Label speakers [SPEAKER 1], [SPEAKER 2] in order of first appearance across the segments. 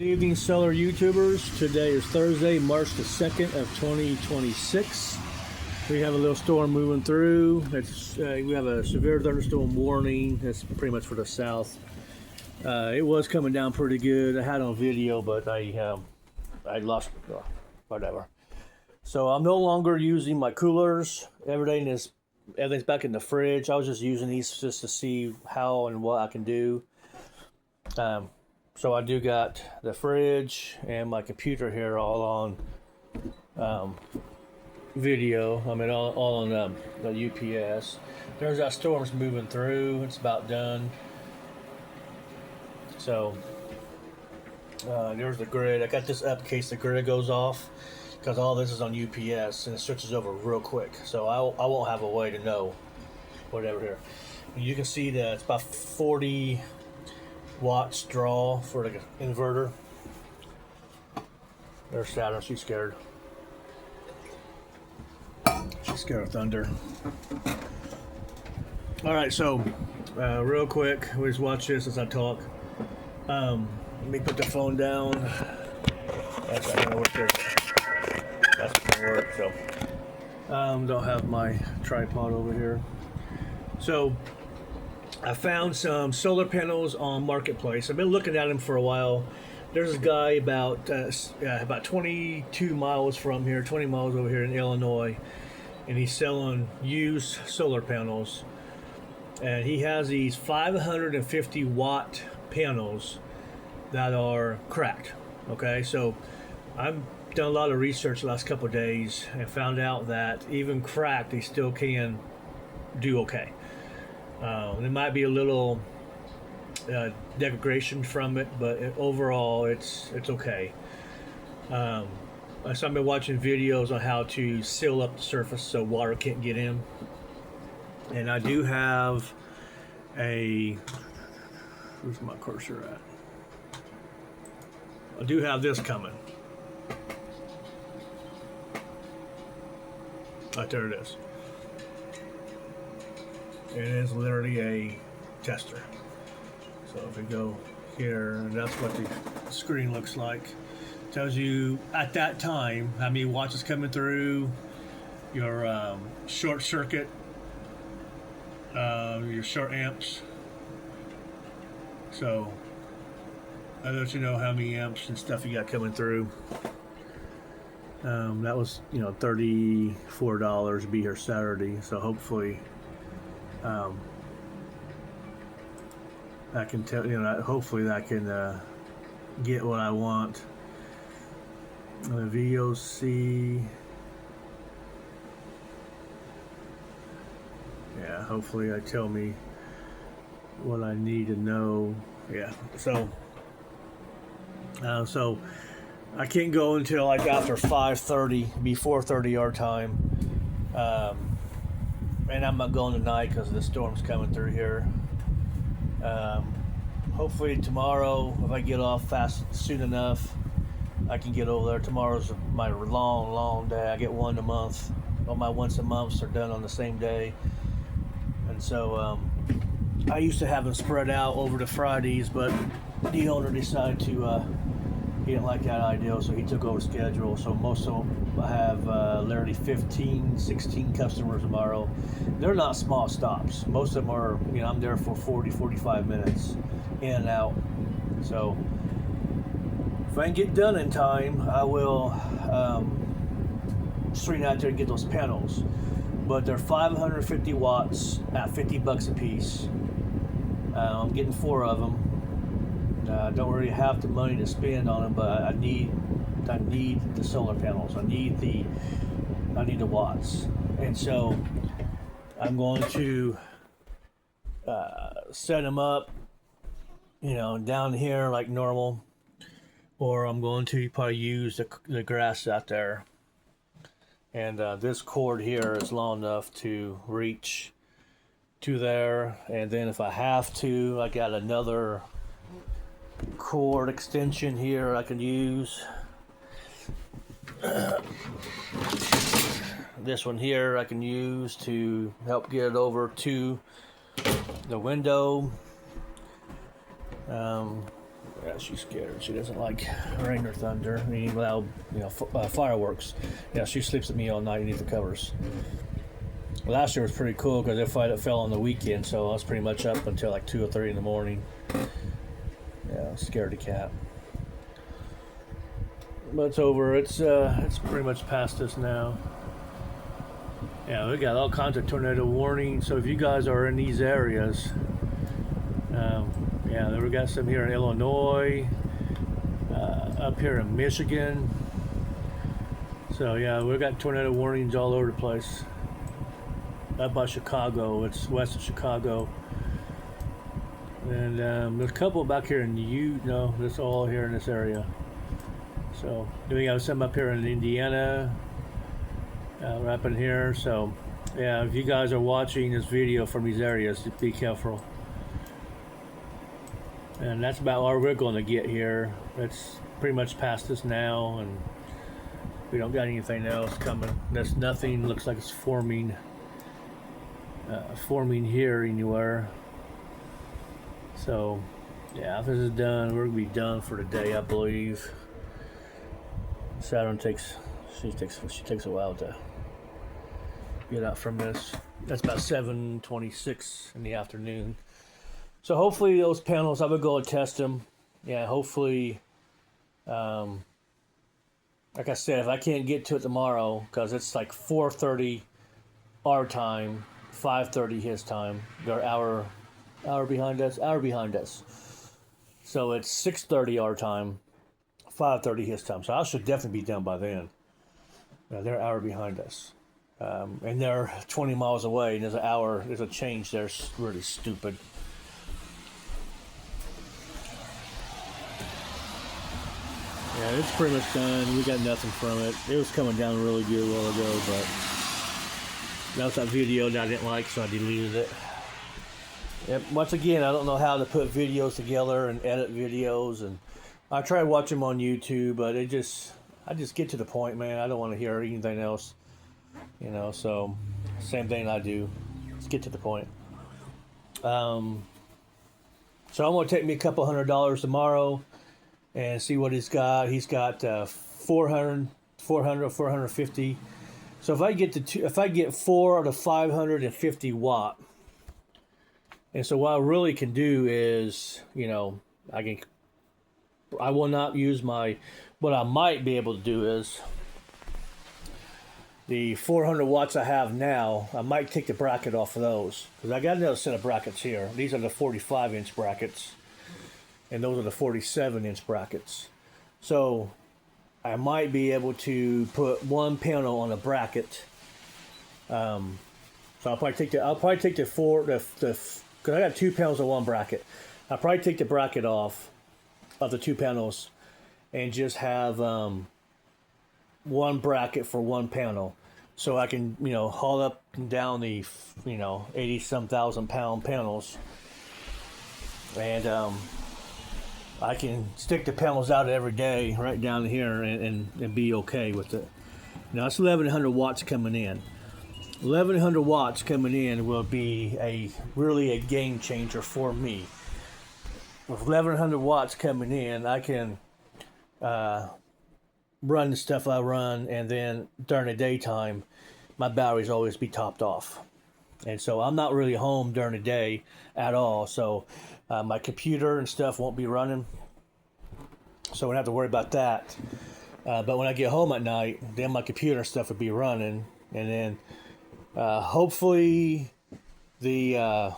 [SPEAKER 1] Good evening, solar YouTubers. Today is Thursday, March the 2nd of 2026. We have a little storm moving through. We have a severe thunderstorm warning. That's pretty much for the south. It was coming down pretty good. I had it on video, but I lost whatever. So I'm no longer using my coolers. Everything's back in the fridge. I was just using these just to see how and what I can do. So I do got the fridge and my computer here all on video. I mean, all on the UPS. There's that storm's moving through. It's about done. So there's the grid. I got this up in case the grid goes off, because all this is on UPS and it switches over real quick. So I won't have a way to know whatever here. You can see that it's about 40 watts draw for the inverter. There's Saturn. She's scared. She's scared of thunder. All right, so real quick, we just watch this as I talk. Let me put the phone down. That's not gonna work there. That's gonna work. So don't have my tripod over here. So I found some solar panels on Marketplace. I've been looking at them for a while. There's a guy about 22 miles from here, 20 miles over here in Illinois, and he's selling used solar panels. And he has these 550 watt panels that are cracked. Okay, so I've done a lot of research the last couple of days and found out that even cracked, they still can do okay. There might be a little degradation from it, but overall it's okay. So I've been watching videos on how to seal up the surface so water can't get in. And I do have where's my cursor at? I do have this coming. Right there it is. It is literally a tester. So if we go here, and that's what the screen looks like. Tells you at that time how many watts is coming through, your short circuit, your short amps. So I let you know how many amps and stuff you got coming through. That was, $34 to be here Saturday. So hopefully I can tell hopefully I can get what I want. The VOC, yeah, hopefully I tell me what I need to know. Yeah, so I can't go until like after 5:30, before 4:30 our time. And I'm not going tonight because the storm's coming through here. Hopefully tomorrow, if I get off soon enough, I can get over there. Tomorrow's my long day. I get one a month. All my once a months are done on the same day. And so I used to have them spread out over the Fridays, but the owner decided he didn't like that idea, so he took over the schedule. So most of them, I have literally 15, 16 customers tomorrow. They're not small stops. Most of them are, I'm there for 40, 45 minutes, in and out. So if I can get done in time, I will swing out there and get those panels. But they're 550 watts at $50 a piece. I'm getting 4 of them. I don't really have the money to spend on them, but I need the solar panels. I need the watts, and so I'm going to set them up, down here like normal, or I'm going to probably use the grass out there. And this cord here is long enough to reach to there, and then if I have to, I got another cord extension here I can use. This one here I can use to help get it over to the window. Yeah, she's scared. She doesn't like rain or thunder, any loud, fireworks. Yeah, she sleeps with me all night underneath the covers. Last year was pretty cool because it fell on the weekend, so I was pretty much up until like 2 or 3 in the morning. Yeah, scared the cat. But it's over. It's pretty much past us now. Yeah, we got all kinds of tornado warnings. So if you guys are in these areas, then we got some here in Illinois, up here in Michigan. So yeah, we've got tornado warnings all over the place. Up by Chicago, it's west of Chicago. And there's a couple back here in that's all here in this area. So then we got some up here in Indiana, right up in here. So yeah, if you guys are watching this video from these areas, just be careful. And that's about all we're going to get here. It's pretty much past us now, and we don't got anything else coming. There's nothing looks like it's forming here anywhere. So yeah, if this is done, we're gonna be done for the day, I believe. Saturn takes a while to get out from this. That's about 7:26 in the afternoon. So hopefully those panels, I would go and test them. Yeah, hopefully, like I said, if I can't get to it tomorrow, because it's like 4:30 our time, 5:30 his time. They're hour behind us. So it's 6:30 our time, 5:30 his time. So I should definitely be done by then. They're an hour behind us. And they're 20 miles away, and there's a change there. It's really stupid. Yeah, it's pretty much done. We got nothing from it. It was coming down really good a while ago, but that was that video that I didn't like, so I deleted it. Yep. Once again, I don't know how to put videos together and edit videos, and I try to watch them on YouTube, but I just get to the point, man. I don't want to hear anything else, So same thing I do. Let's get to the point. So I'm gonna take me a couple $100 tomorrow and see what he's got. He's got 400 or 450. So if I get 4 out of 550 watt, and so what I really can do is, I will not use what I might be able to do is the 400 watts I have now, I might take the bracket off of those, because I got another set of brackets here. These are the 45-inch brackets, and those are the 47-inch brackets. So I might be able to put one panel on a bracket. So I'll probably take the because I got 2 panels on one bracket. I'll probably take the bracket off of the 2 panels and just have one bracket for one panel, so I can haul up and down the 80-some thousand pound panels, and I can stick the panels out every day right down here and be okay with it. Now it's 1100 watts coming in. 1100 watts coming in will be really a game changer for me. With 1100 watts coming in, I can run the stuff I run, and then during the daytime, my batteries always be topped off. And so I'm not really home during the day at all, so my computer and stuff won't be running, so I don't have to worry about that. But when I get home at night, then my computer and stuff will be running, and then hopefully the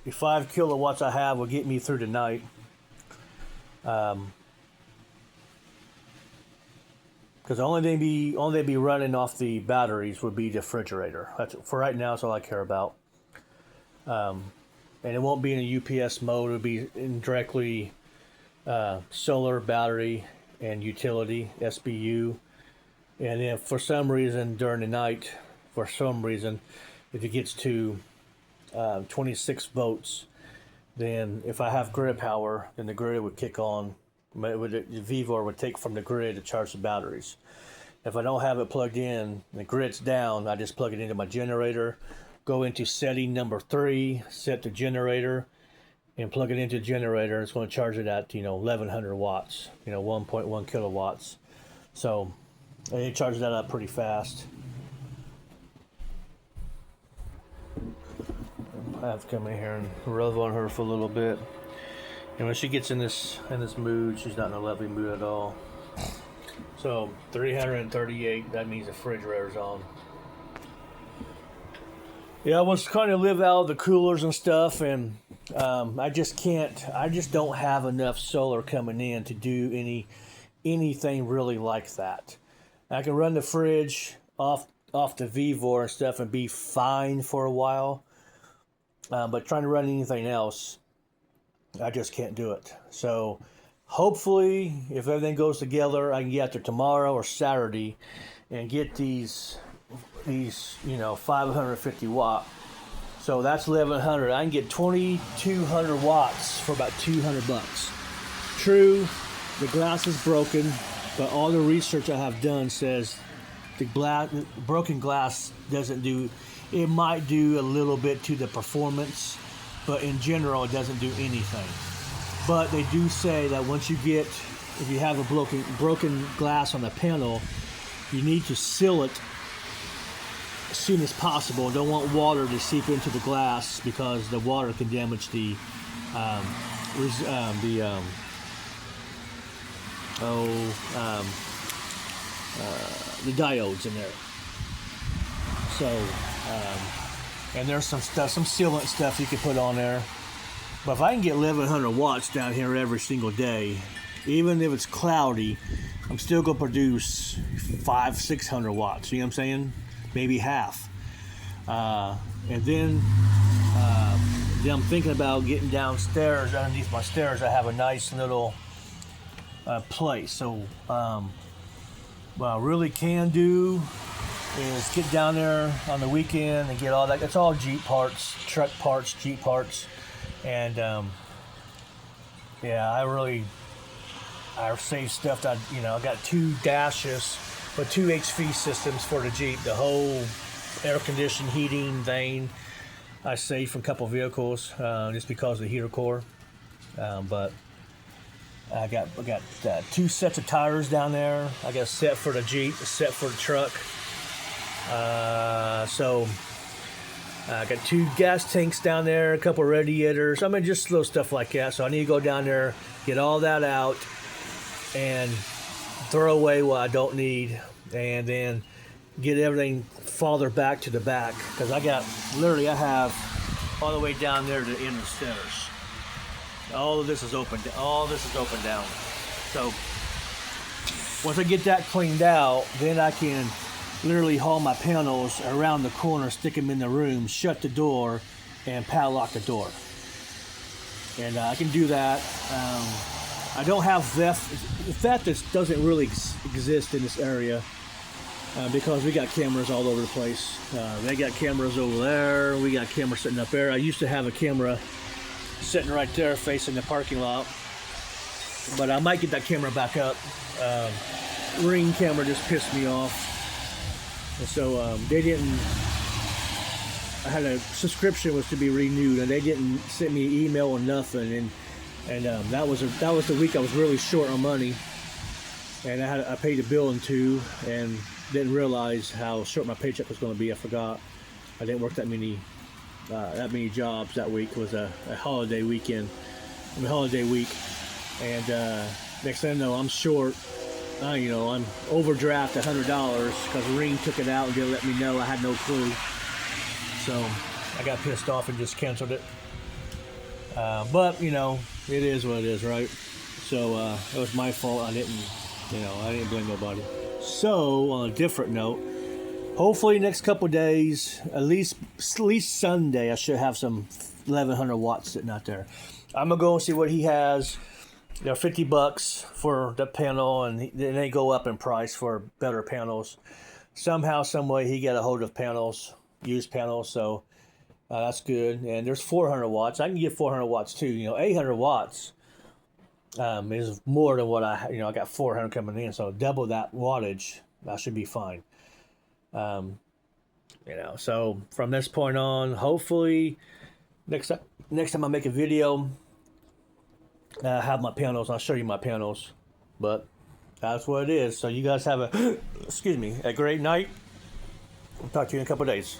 [SPEAKER 1] 5 kilowatts I have will get me through the night. Because the only thing be running off the batteries would be the refrigerator. For right now, that's all I care about. And it won't be in a UPS mode. It'll be in directly solar, battery, and utility, SBU. And then for some reason during the night, if it gets to 26 volts, then if I have grid power, then the grid would kick on. The VEVOR would take from the grid to charge the batteries. If I don't have it plugged in, the grid's down, I just plug it into my generator, go into setting number 3, set the generator, and plug it into a generator. It's going to charge it at 1100 watts, 1.1 kilowatts. So it charges that up pretty fast. I have to come in here and rub on her for a little bit. And when she gets in this mood, she's not in a lovely mood at all. So 338, that means the refrigerator's on. Yeah, I was trying to live out of the coolers and stuff, and I just can't. I just don't have enough solar coming in to do anything really like that. I can run the fridge off the VEVOR and stuff and be fine for a while, but trying to run anything else, I just can't do it. So hopefully, if everything goes together, I can get out there tomorrow or Saturday and get these 550 watt. So that's 1100. I can get 2200 watts for about 200 bucks. True, the glass is broken, but all the research I have done says the broken glass doesn't do. It might do a little bit to the performance, but in general, it doesn't do anything. But they do say that if you have a broken glass on the panel, you need to seal it as soon as possible. Don't want water to seep into the glass because the water can damage the diodes in there. So, and there's some sealant stuff you can put on there. But if I can get 1100 watts down here every single day, even if it's cloudy, I'm still gonna produce 500-600 watts. You know what I'm saying? Maybe half. And then I'm thinking about getting downstairs. Underneath my stairs, I have a nice little place. So what I really can do is get down there on the weekend and get all that. It's all Jeep parts, truck parts, Jeep parts, and I save stuff that I got 2 dashes, but 2 HV systems for the Jeep. The whole air conditioning, heating thing I saved from a couple vehicles just because of the heater core. But I got 2 sets of tires down there. I got a set for the Jeep, a set for the truck. So I got 2 gas tanks down there, a couple radiators. I mean, just little stuff like that. So I need to go down there, get all that out, and throw away what I don't need, and then get everything farther back to the back, because I have all the way down there to the end of the stairs. All of this is open. All this is open down. So once I get that cleaned out, then I can literally haul my panels around the corner, stick them in the room, shut the door, and padlock the door. And I can do that. I don't have theft doesn't really exist in this area because we got cameras all over the place. They got cameras over there. We got cameras sitting up there. I used to have a camera sitting right there facing the parking lot, but I might get that camera back up. Ring camera just pissed me off. And so they didn't. I had a subscription was to be renewed, and they didn't send me an email or nothing. And that was the week I was really short on money, and I paid a bill in 2, and didn't realize how short my paycheck was going to be. I forgot I didn't work that many jobs that week. It was a holiday weekend, holiday week, and next thing I know, I'm short. I'm overdraft $100 because Ring took it out and didn't let me know. I had no clue, so I got pissed off and just canceled it. But it is what it is, right? So it was my fault. I didn't blame nobody. So on a different note, hopefully next couple of days, at least Sunday, I should have some 1100 watts sitting out there. I'm gonna go and see what he has. They're $50 for the panel, and then they go up in price for better panels. Somehow, some way, he got a hold of panels, used panels, so that's good. And there's 400 watts. I can get 400 watts too. 800 watts is more than what I got 400 coming in, so double that wattage. That should be fine. So from this point on, hopefully next time I make a video, I have my panels. I'll show you my panels, but that's what it is. So you guys have a excuse me, a great night. I'll talk to you in a couple of days.